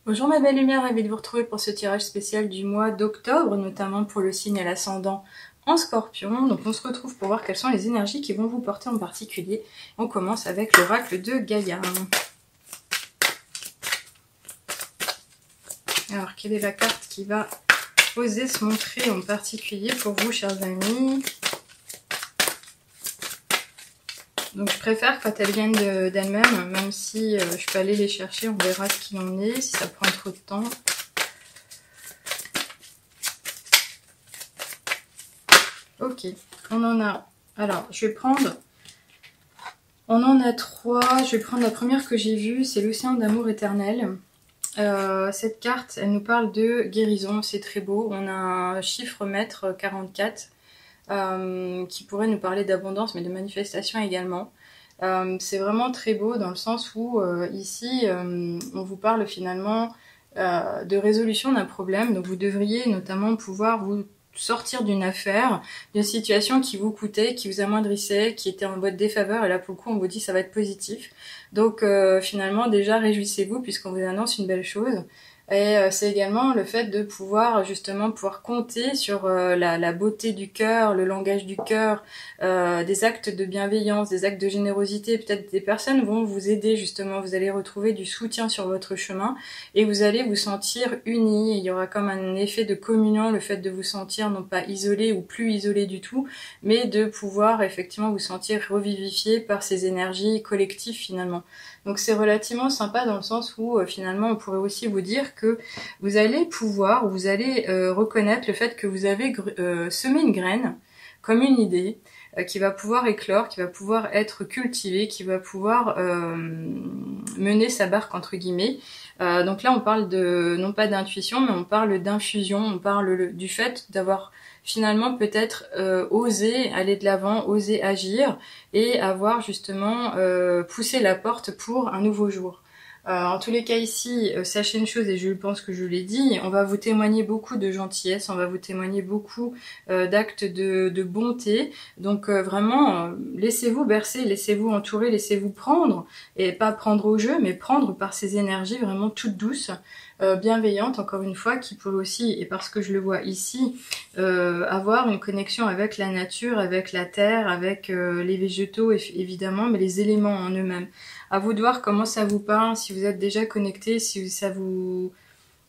Bonjour ma belle lumière, ravi de vous retrouver pour ce tirage spécial du mois d'octobre, notamment pour le signe à l'ascendant en Scorpion. Donc on se retrouve pour voir quelles sont les énergies qui vont vous porter en particulier. On commence avec l'oracle de Gaïa. Alors quelle est la carte qui va oser se montrer en particulier pour vous, chers amis? Donc je préfère quand elles viennent d'elles-mêmes, même si je peux aller les chercher, on verra ce qu'il en est, si ça prend trop de temps. Ok, on en a... Alors, je vais prendre... On en a trois. Je vais prendre la première que j'ai vue, c'est l'océan d'amour éternel. Cette carte, elle nous parle de guérison, c'est très beau. On a un chiffre maître 44 qui pourrait nous parler d'abondance, mais de manifestation également. C'est vraiment très beau dans le sens où ici, on vous parle finalement de résolution d'un problème. Donc vous devriez notamment pouvoir vous sortir d'une affaire, d'une situation qui vous coûtait, qui vous amoindrissait, qui était en votre défaveur, et là pour le coup on vous dit ça va être positif. Donc finalement déjà réjouissez-vous puisqu'on vous annonce une belle chose. Et c'est également le fait de pouvoir justement pouvoir compter sur la beauté du cœur, le langage du cœur, des actes de bienveillance, des actes de générosité. Peut-être des personnes vont vous aider justement, vous allez retrouver du soutien sur votre chemin et vous allez vous sentir unis. Il y aura comme un effet de communion, le fait de vous sentir non pas isolé ou plus isolé du tout, mais de pouvoir effectivement vous sentir revivifié par ces énergies collectives finalement. Donc c'est relativement sympa dans le sens où finalement on pourrait aussi vous dire que vous allez pouvoir, vous allez reconnaître le fait que vous avez semé une graine comme une idée qui va pouvoir éclore, qui va pouvoir être cultivée, qui va pouvoir mener sa barque entre guillemets. Donc là on parle de, non pas d'intuition, mais on parle d'infusion, on parle du fait d'avoir finalement peut-être oser aller de l'avant, oser agir et avoir justement poussé la porte pour un nouveau jour. En tous les cas ici, sachez une chose, et je pense que je l'ai dit, on va vous témoigner beaucoup de gentillesse, on va vous témoigner beaucoup d'actes de bonté. Donc vraiment, laissez-vous bercer, laissez-vous entourer, laissez-vous prendre, et pas prendre au jeu, mais prendre par ces énergies vraiment toutes douces, bienveillantes, encore une fois, qui pourraient aussi, et parce que je le vois ici, avoir une connexion avec la nature, avec la terre, avec les végétaux évidemment, mais les éléments en eux-mêmes. À vous de voir comment ça vous parle, si vous êtes déjà connecté, si ça vous...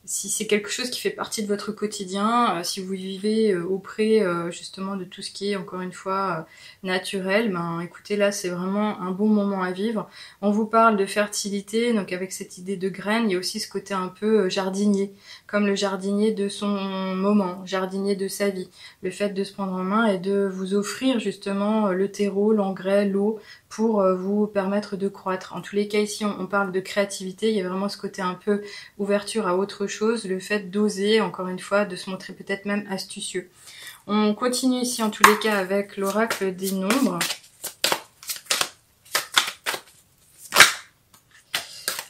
Si c'est quelque chose qui fait partie de votre quotidien, si vous vivez auprès justement de tout ce qui est, encore une fois, naturel, ben écoutez, là c'est vraiment un bon moment à vivre. On vous parle de fertilité, donc avec cette idée de graines, il y a aussi ce côté un peu jardinier, comme le jardinier de son moment, jardinier de sa vie. Le fait de se prendre en main et de vous offrir justement le terreau, l'engrais, l'eau, pour vous permettre de croître. En tous les cas ici on parle de créativité, il y a vraiment ce côté un peu ouverture à autre chose, le fait d'oser, encore une fois, de se montrer peut-être même astucieux. On continue ici en tous les cas avec l'oracle des nombres.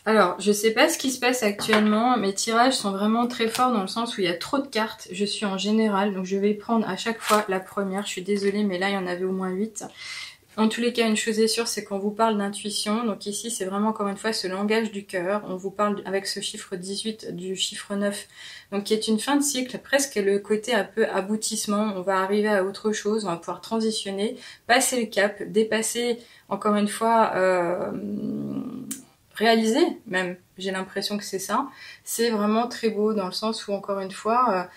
Alors, je sais pas ce qui se passe actuellement, mes tirages sont vraiment très forts dans le sens où il y a trop de cartes, je suis en général, donc je vais prendre à chaque fois la première, je suis désolée mais là il y en avait au moins 8. En tous les cas, une chose est sûre, c'est qu'on vous parle d'intuition. Donc ici, c'est vraiment encore une fois ce langage du cœur. On vous parle avec ce chiffre 18 du chiffre 9, donc qui est une fin de cycle, presque le côté un peu aboutissement. On va arriver à autre chose, on va pouvoir transitionner, passer le cap, dépasser encore une fois, réaliser même. J'ai l'impression que c'est ça. C'est vraiment très beau dans le sens où encore une fois,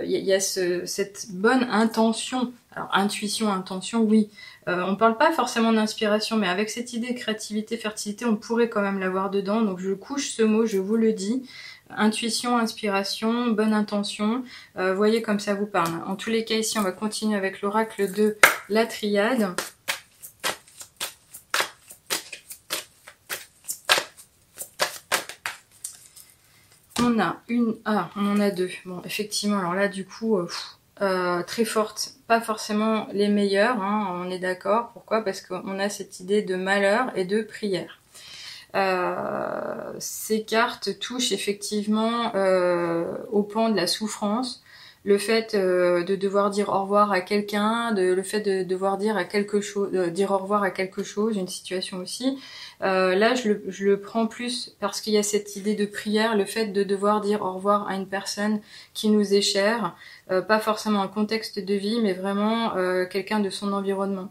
y a cette bonne intention. Alors intuition, intention, oui. On parle pas forcément d'inspiration, mais avec cette idée de créativité, fertilité, on pourrait quand même l'avoir dedans. Donc je couche ce mot, je vous le dis. Intuition, inspiration, bonne intention. Voyez comme ça vous parle. En tous les cas, ici, on va continuer avec l'oracle de la triade. On a une... Ah, on en a deux. Bon, effectivement, alors là, du coup... très fortes, pas forcément les meilleures, hein, on est d'accord. Pourquoi? Parce qu'on a cette idée de malheur et de prière. Ces cartes touchent effectivement au pan de la souffrance, le fait de devoir dire au revoir à quelqu'un, le fait de devoir dire à quelque chose, dire au revoir à quelque chose, une situation aussi. Là, je le prends plus parce qu'il y a cette idée de prière, le fait de devoir dire au revoir à une personne qui nous est chère, pas forcément un contexte de vie, mais vraiment quelqu'un de son environnement,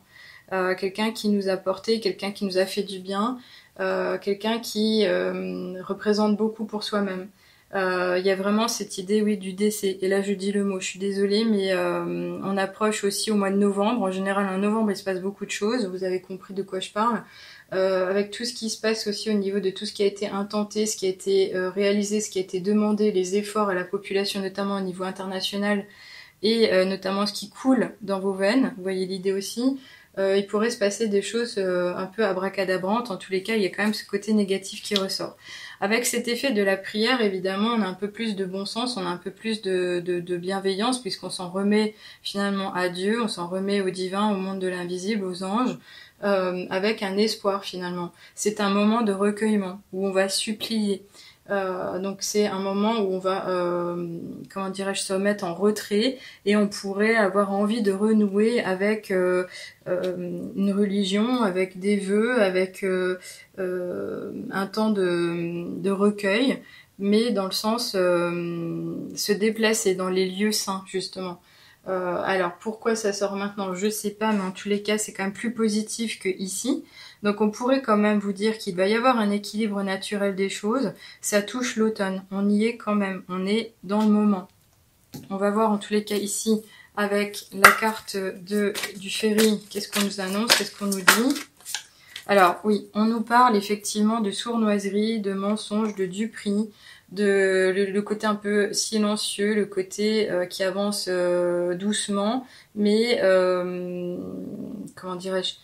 quelqu'un qui nous a porté, quelqu'un qui nous a fait du bien, quelqu'un qui représente beaucoup pour soi-même. Il y a vraiment cette idée, oui, du décès. Et là, je dis le mot, je suis désolée, mais on approche aussi au mois de novembre. En général, en novembre, il se passe beaucoup de choses. Vous avez compris de quoi je parle. Avec tout ce qui se passe aussi au niveau de tout ce qui a été intenté, ce qui a été réalisé, ce qui a été demandé, les efforts à la population, notamment au niveau international, et notamment ce qui coule dans vos veines. Vous voyez l'idée aussi. Il pourrait se passer des choses un peu abracadabrantes. En tous les cas, il y a quand même ce côté négatif qui ressort. Avec cet effet de la prière, évidemment, on a un peu plus de bon sens, on a un peu plus de bienveillance, puisqu'on s'en remet finalement à Dieu, on s'en remet au divin, au monde de l'invisible, aux anges, avec un espoir finalement. C'est un moment de recueillement, où on va supplier. Donc c'est un moment où on va, comment dirais-je, se mettre en retrait, et on pourrait avoir envie de renouer avec une religion, avec des vœux, avec un temps de recueil, mais dans le sens se déplacer dans les lieux saints justement. Alors pourquoi ça sort maintenant, je sais pas, mais en tous les cas c'est quand même plus positif que ici. Donc on pourrait quand même vous dire qu'il va y avoir un équilibre naturel des choses. Ça touche l'automne, on y est quand même, on est dans le moment. On va voir en tous les cas ici avec la carte du Ferry, qu'est-ce qu'on nous annonce, qu'est-ce qu'on nous dit. Alors oui, on nous parle effectivement de sournoiserie, de mensonges, de duperie, le côté un peu silencieux, le côté qui avance doucement, mais comment dirais-je,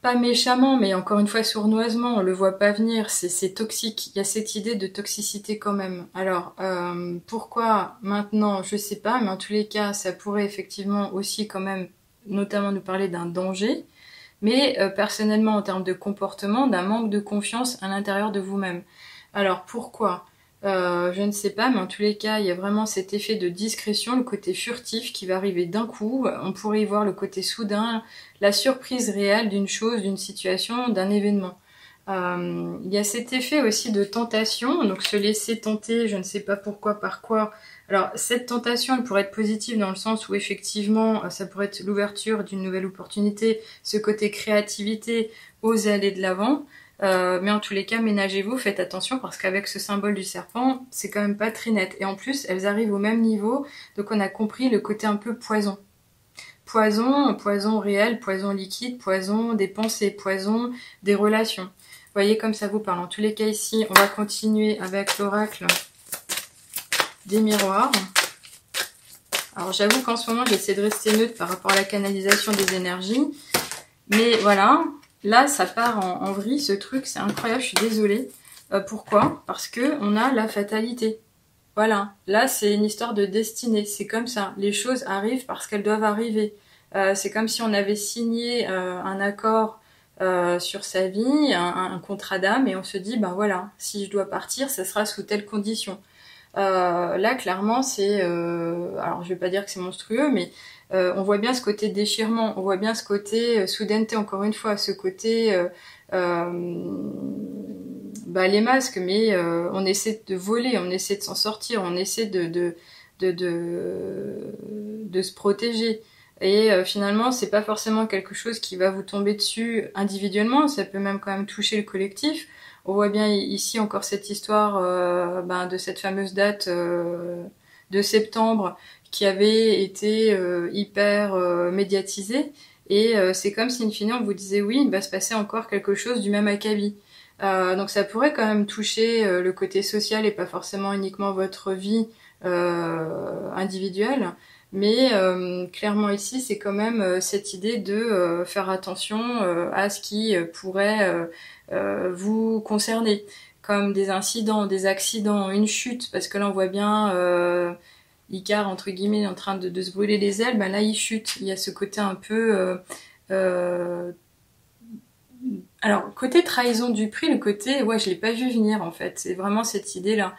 pas méchamment, mais encore une fois sournoisement, on le voit pas venir, c'est toxique, il y a cette idée de toxicité quand même. Alors, pourquoi maintenant, je sais pas, mais en tous les cas, ça pourrait effectivement aussi quand même, notamment nous parler d'un danger, mais personnellement en termes de comportement, d'un manque de confiance à l'intérieur de vous-même. Alors pourquoi je ne sais pas, mais en tous les cas, il y a vraiment cet effet de discrétion, le côté furtif qui va arriver d'un coup. On pourrait y voir le côté soudain, la surprise réelle d'une chose, d'une situation, d'un événement. Il y a cet effet aussi de tentation, donc se laisser tenter, je ne sais pas pourquoi, par quoi. Alors cette tentation, elle pourrait être positive dans le sens où effectivement, ça pourrait être l'ouverture d'une nouvelle opportunité, ce côté créativité, oser aller de l'avant. Mais en tous les cas, ménagez-vous, faites attention parce qu'avec ce symbole du serpent, c'est quand même pas très net. Et en plus, elles arrivent au même niveau, donc on a compris le côté un peu poison. Poison, poison réel, poison liquide, poison des pensées, poison des relations. Vous voyez comme ça vous parle. En tous les cas ici, on va continuer avec l'oracle des miroirs. Alors j'avoue qu'en ce moment, j'essaie de rester neutre par rapport à la canalisation des énergies. Mais voilà, là ça part en vrille ce truc, c'est incroyable, je suis désolée. Pourquoi? Parce que on a la fatalité. Voilà, là c'est une histoire de destinée, c'est comme ça. Les choses arrivent parce qu'elles doivent arriver. C'est comme si on avait signé un accord sur sa vie, un contrat d'âme, et on se dit, ben voilà, si je dois partir, ça sera sous telle condition. Là, clairement, c'est... alors, je vais pas dire que c'est monstrueux, mais on voit bien ce côté déchirement, on voit bien ce côté soudaineté, encore une fois, ce côté... bah, les masques, mais on essaie de voler, on essaie de s'en sortir, on essaie de se protéger. Et finalement, c'est pas forcément quelque chose qui va vous tomber dessus individuellement, ça peut même quand même toucher le collectif. On voit bien ici encore cette histoire de cette fameuse date de septembre qui avait été hyper médiatisée. Et c'est comme si in fine on vous disait oui, il va se passer encore quelque chose du même acabit. Donc ça pourrait quand même toucher le côté social et pas forcément uniquement votre vie individuelle. Mais clairement ici, c'est quand même cette idée de faire attention à ce qui pourrait vous concerner, comme des incidents, des accidents, une chute, parce que là on voit bien Icare, entre guillemets, en train de se brûler les ailes, ben là il chute. Il y a ce côté un peu... alors, côté trahison du prix, le côté, ouais, je l'ai pas vu venir en fait, c'est vraiment cette idée-là.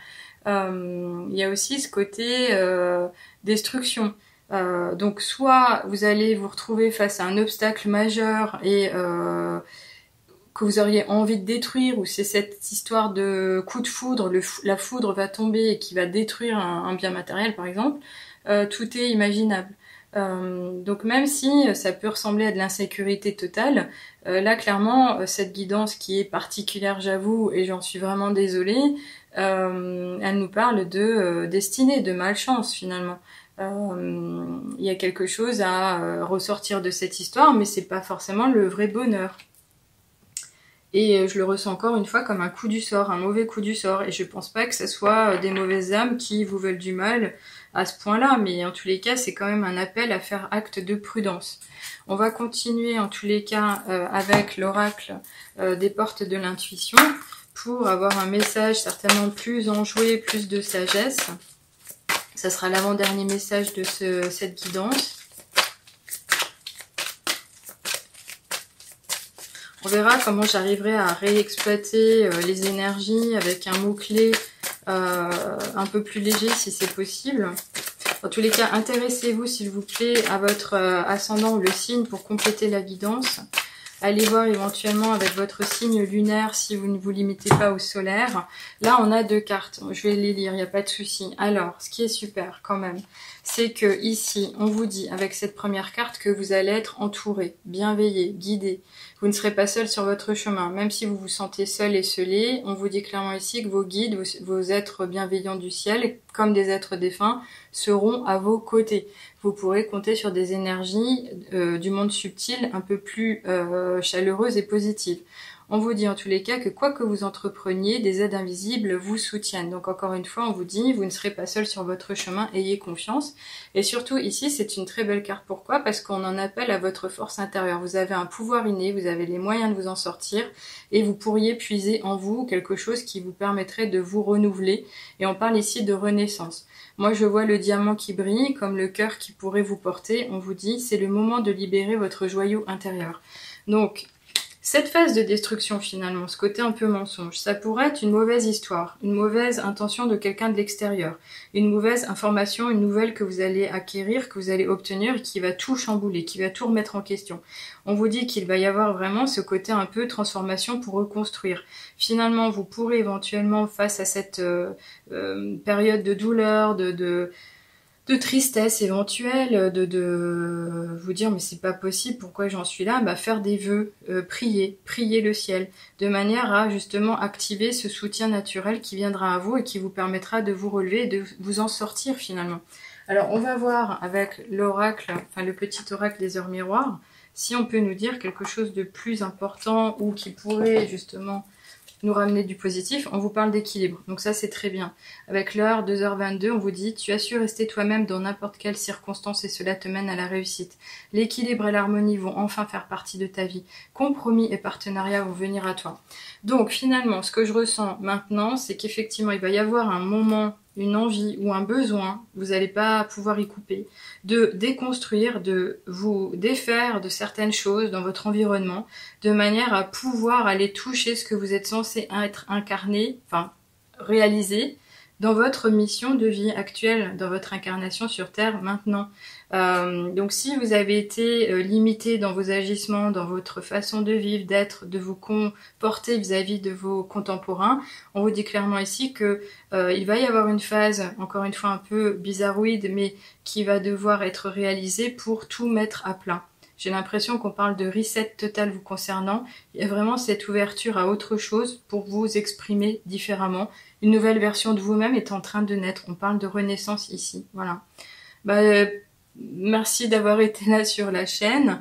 il y a aussi ce côté destruction. Donc soit vous allez vous retrouver face à un obstacle majeur et que vous auriez envie de détruire, ou c'est cette histoire de coup de foudre, la foudre va tomber et qui va détruire un bien matériel par exemple, tout est imaginable. Donc même si ça peut ressembler à de l'insécurité totale, là clairement cette guidance qui est particulière j'avoue, et j'en suis vraiment désolée, elle nous parle de destinée, de malchance finalement. Il y a quelque chose à ressortir de cette histoire, mais c'est pas forcément le vrai bonheur. Et je le ressens encore une fois comme un coup du sort, un mauvais coup du sort. Et je pense pas que ce soit des mauvaises âmes qui vous veulent du mal à ce point-là, mais en tous les cas, c'est quand même un appel à faire acte de prudence. On va continuer en tous les cas avec l'oracle des portes de l'intuition pour avoir un message certainement plus enjoué, plus de sagesse. Ça sera l'avant-dernier message de cette guidance. On verra comment j'arriverai à réexploiter les énergies avec un mot-clé un peu plus léger si c'est possible. Dans tous les cas, intéressez-vous s'il vous plaît à votre ascendant ou le signe pour compléter la guidance. Allez voir éventuellement avec votre signe lunaire si vous ne vous limitez pas au solaire. Là, on a 2 cartes. Je vais les lire, il n'y a pas de souci. Alors, ce qui est super quand même, c'est que ici, on vous dit avec cette première carte que vous allez être entouré, bienveillé, guidé. Vous ne serez pas seul sur votre chemin. Même si vous vous sentez seul et scellé, on vous dit clairement ici que vos guides, vos êtres bienveillants du ciel, comme des êtres défunts, seront à vos côtés. Vous pourrez compter sur des énergies du monde subtil un peu plus chaleureuses et positives. On vous dit en tous les cas que quoi que vous entrepreniez, des aides invisibles vous soutiennent. Donc encore une fois, on vous dit, vous ne serez pas seul sur votre chemin, ayez confiance. Et surtout ici, c'est une très belle carte. Pourquoi? Parce qu'on en appelle à votre force intérieure. Vous avez un pouvoir inné, vous avez les moyens de vous en sortir et vous pourriez puiser en vous quelque chose qui vous permettrait de vous renouveler. Et on parle ici de renaissance. Moi, je vois le diamant qui brille, comme le cœur qui pourrait vous porter. On vous dit, c'est le moment de libérer votre joyau intérieur. Donc, cette phase de destruction finalement, ce côté un peu mensonge, ça pourrait être une mauvaise histoire, une mauvaise intention de quelqu'un de l'extérieur, une mauvaise information, une nouvelle que vous allez acquérir, que vous allez obtenir et qui va tout chambouler, qui va tout remettre en question. On vous dit qu'il va y avoir vraiment ce côté un peu transformation pour reconstruire. Finalement, vous pourrez éventuellement, face à cette période de douleur, de tristesse éventuelle, de vous dire mais c'est pas possible, pourquoi j'en suis là, bah faire des vœux, prier le ciel, de manière à justement activer ce soutien naturel qui viendra à vous et qui vous permettra de vous relever et de vous en sortir finalement. Alors on va voir avec l'oracle, enfin le petit oracle des heures miroirs, si on peut nous dire quelque chose de plus important ou qui pourrait justement nous ramener du positif. On vous parle d'équilibre, donc ça c'est très bien. Avec l'heure 2h22, on vous dit tu as su rester toi-même dans n'importe quelle circonstance et cela te mène à la réussite. L'équilibre et l'harmonie vont enfin faire partie de ta vie. Compromis et partenariat vont venir à toi. Donc finalement, ce que je ressens maintenant, c'est qu'effectivement il va y avoir un moment, une envie ou un besoin, vous n'allez pas pouvoir y couper, de déconstruire, de vous défaire de certaines choses dans votre environnement, de manière à pouvoir aller toucher ce que vous êtes censé être incarné, enfin réalisé, dans votre mission de vie actuelle, dans votre incarnation sur Terre maintenant. Donc si vous avez été limité dans vos agissements, dans votre façon de vivre, d'être, de vous comporter vis-à-vis de vos contemporains, on vous dit clairement ici que il va y avoir une phase, encore une fois un peu bizarroïde, mais qui va devoir être réalisée pour tout mettre à plat. J'ai l'impression qu'on parle de reset total vous concernant. Il y a vraiment cette ouverture à autre chose pour vous exprimer différemment. Une nouvelle version de vous-même est en train de naître. On parle de renaissance ici. Voilà. Merci d'avoir été là sur la chaîne.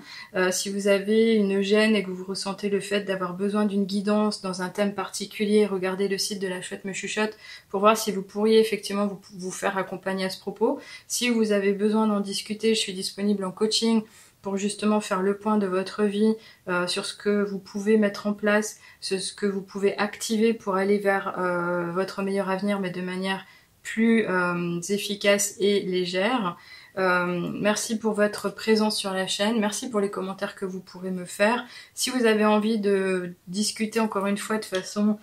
Si vous avez une gêne et que vous ressentez le fait d'avoir besoin d'une guidance dans un thème particulier, regardez le site de La Chouette Me Chuchote pour voir si vous pourriez effectivement vous faire accompagner à ce propos. Si vous avez besoin d'en discuter, je suis disponible en coaching pour justement faire le point de votre vie sur ce que vous pouvez mettre en place, ce que vous pouvez activer pour aller vers votre meilleur avenir, mais de manière plus efficace et légère. Merci pour votre présence sur la chaîne, merci pour les commentaires que vous pourrez me faire. Si vous avez envie de discuter encore une fois de façon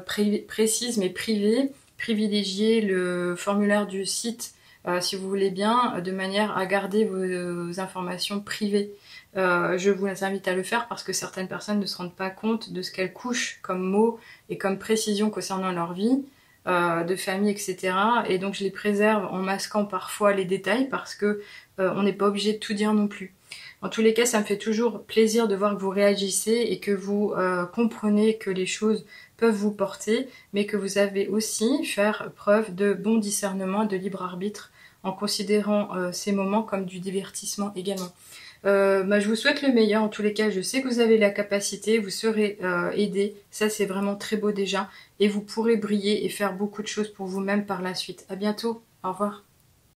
précise mais privée, privilégier le formulaire du site si vous voulez bien, de manière à garder vos informations privées. Je vous invite à le faire parce que certaines personnes ne se rendent pas compte de ce qu'elles couchent comme mots et comme précision concernant leur vie, de famille, etc. Et donc je les préserve en masquant parfois les détails parce que on n'est pas obligé de tout dire non plus. En tous les cas, ça me fait toujours plaisir de voir que vous réagissez et que vous comprenez que les choses peuvent vous porter, mais que vous avez aussi faire preuve de bon discernement, de libre arbitre, en considérant ces moments comme du divertissement également. Je vous souhaite le meilleur. En tous les cas, je sais que vous avez la capacité, vous serez aidé. Ça, c'est vraiment très beau déjà. Et vous pourrez briller et faire beaucoup de choses pour vous-même par la suite. À bientôt. Au revoir.